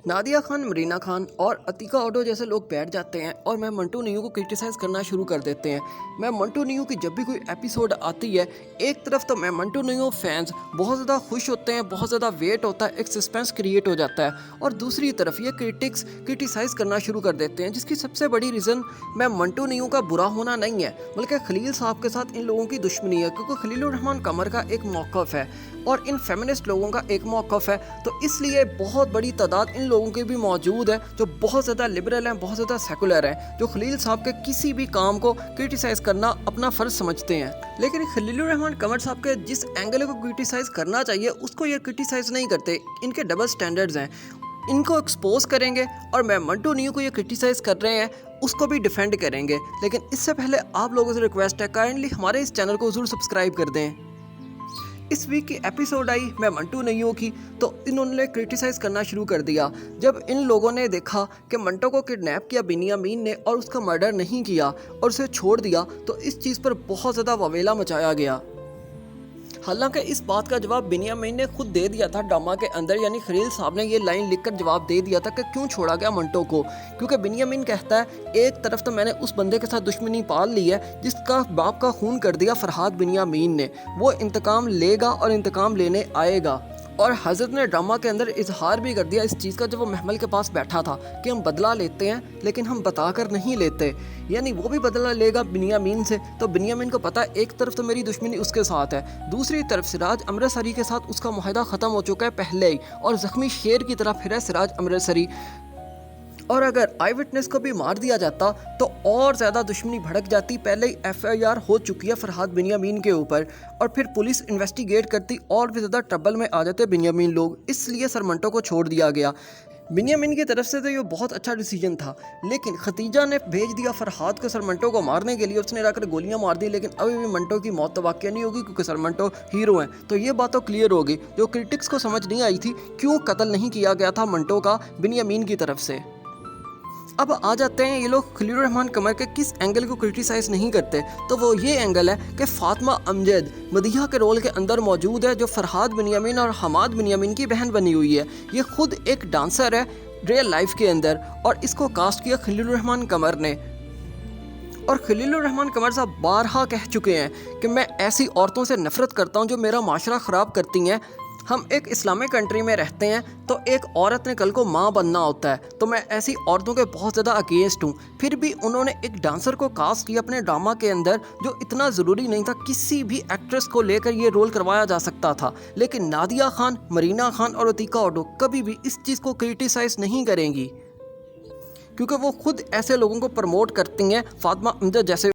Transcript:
नादिया खान, मरीना खान और अतीका ओडो जैसे लोग बैठ जाते हैं और मैं मंटू नियू को क्रिटिसाइज़ करना शुरू कर देते हैं। मैं मंटू नियू की जब भी कोई एपिसोड आती है, एक तरफ तो मैं मंटू नियू फैंस बहुत ज़्यादा खुश होते हैं, बहुत ज़्यादा वेट होता है, एक सस्पेंस क्रिएट हो जाता है और दूसरी तरफ ये क्रिटिक्स क्रिटिसाइज़ करना शुरू कर देते हैं, जिसकी सबसे बड़ी रीज़न मैं मंटू नियू का बुरा होना नहीं है, बल्कि खलील साहब के साथ इन लोगों की दुश्मनी है, क्योंकि खलीलुर रहमान कमर का एक मौक़िफ़ है और इन फेमिनिस्ट लोगों का एक मौक़िफ़ है। तो इसलिए बहुत बड़ी तादाद इन लोगों की भी मौजूद है जो बहुत ज़्यादा लिबरल हैं, बहुत ज़्यादा सेकुलर हैं, जो खलील साहब के किसी भी काम को क्रिटिसाइज़ करना अपना फ़र्ज़ समझते हैं। लेकिन खलीलुर रहमान कमर साहब के जिस एंगल को क्रिटिसाइज़ करना चाहिए उसको ये क्रिटिसाइज़ नहीं करते। इनके डबल स्टैंडर्ड्स हैं, इनको एक्सपोज करेंगे और मैं मंटू नियू को ये क्रिटिसाइज़ कर रहे हैं उसको भी डिफेंड करेंगे। लेकिन इससे पहले आप लोगों से रिक्वेस्ट है, काइंडली हमारे इस चैनल को ज़रूर सब्सक्राइब कर दें। इस वीक की एपिसोड आई मैं मंटू नियू की, तो इन्होंने क्रिटिसाइज़ करना शुरू कर दिया। जब इन लोगों ने देखा कि मंटो को किडनैप किया बिनियामीन ने और उसका मर्डर नहीं किया और उसे छोड़ दिया, तो इस चीज़ पर बहुत ज़्यादा ववेला मचाया गया। हालांकि इस बात का जवाब बिनियामीन ने खुद दे दिया था ड्रामा के अंदर, यानी खलील साहब ने ये लाइन लिखकर जवाब दे दिया था कि क्यों छोड़ा गया मंटो को। क्योंकि बिनियामीन कहता है एक तरफ तो मैंने उस बंदे के साथ दुश्मनी पाल ली है जिसका बाप का खून कर दिया फरहाद बिनियामीन ने, वो इंतकाम लेगा और इंतकाम लेने आएगा। और हज़रत ने ड्रामा के अंदर इजहार भी कर दिया इस चीज़ का जब वो महमल के पास बैठा था कि हम बदला लेते हैं लेकिन हम बताकर नहीं लेते, यानी वो भी बदला लेगा बिनियामीन से। तो बिनियामीन को पता है एक तरफ तो मेरी दुश्मनी उसके साथ है, दूसरी तरफ सिराज अमृतसरी के साथ उसका मुआहदा ख़त्म हो चुका है पहले ही और ज़ख्मी शेर की तरह फिर है सिराज अमृतसरी। और अगर आई विटनेस को भी मार दिया जाता तो और ज़्यादा दुश्मनी भड़क जाती। पहले ही FIR हो चुकी है फरहाद बिनियामीन के ऊपर और फिर पुलिस इन्वेस्टिगेट करती और भी ज़्यादा ट्रबल में आ जाते बिनियामीन लोग, इसलिए सरमंटो को छोड़ दिया गया। बिनियामीन की तरफ से तो ये बहुत अच्छा डिसीजन था, लेकिन खतीजा ने भेज दिया फरहाद को सरमंटो को मारने के लिए। उसने जाकर गोलियां मार दी, लेकिन अभी भी मंटो की मौत तो वाक़ई नहीं होगी क्योंकि सरमंटो हीरो हैं। तो ये बात तो क्लियर होगी, जो क्रिटिक्स को समझ नहीं आई थी क्यों कत्ल नहीं किया गया था मंटो का बिनियामीन की तरफ से। अब आ जाते हैं ये लोग खलीलुर रहमान कमर के किस एंगल को क्रिटिसाइज़ नहीं करते, तो वो ये एंगल है कि फातिमा अमजद मदीहा के रोल के अंदर मौजूद है, जो फरहाद बिनियामीन और हमाद बिनियामीन की बहन बनी हुई है। ये खुद एक डांसर है रियल लाइफ के अंदर और इसको कास्ट किया खलीलुर रहमान कमर ने। और खलीलुर रहमान कमर साहब बारहा कह चुके हैं कि मैं ऐसी औरतों से नफ़रत करता हूँ जो मेरा माशरा ख़राब करती हैं। हम एक इस्लामिक कंट्री में रहते हैं, तो एक औरत ने कल को माँ बनना होता है, तो मैं ऐसी औरतों के बहुत ज़्यादा अगेंस्ट हूँ। फिर भी उन्होंने एक डांसर को कास्ट किया अपने ड्रामा के अंदर, जो इतना ज़रूरी नहीं था, किसी भी एक्ट्रेस को लेकर ये रोल करवाया जा सकता था। लेकिन नादिया खान, मरीना खान और अतीका ओडो कभी भी इस चीज़ को क्रिटिसाइज़ नहीं करेंगी, क्योंकि वो खुद ऐसे लोगों को प्रमोट करती हैं फातिमा अमजद जैसे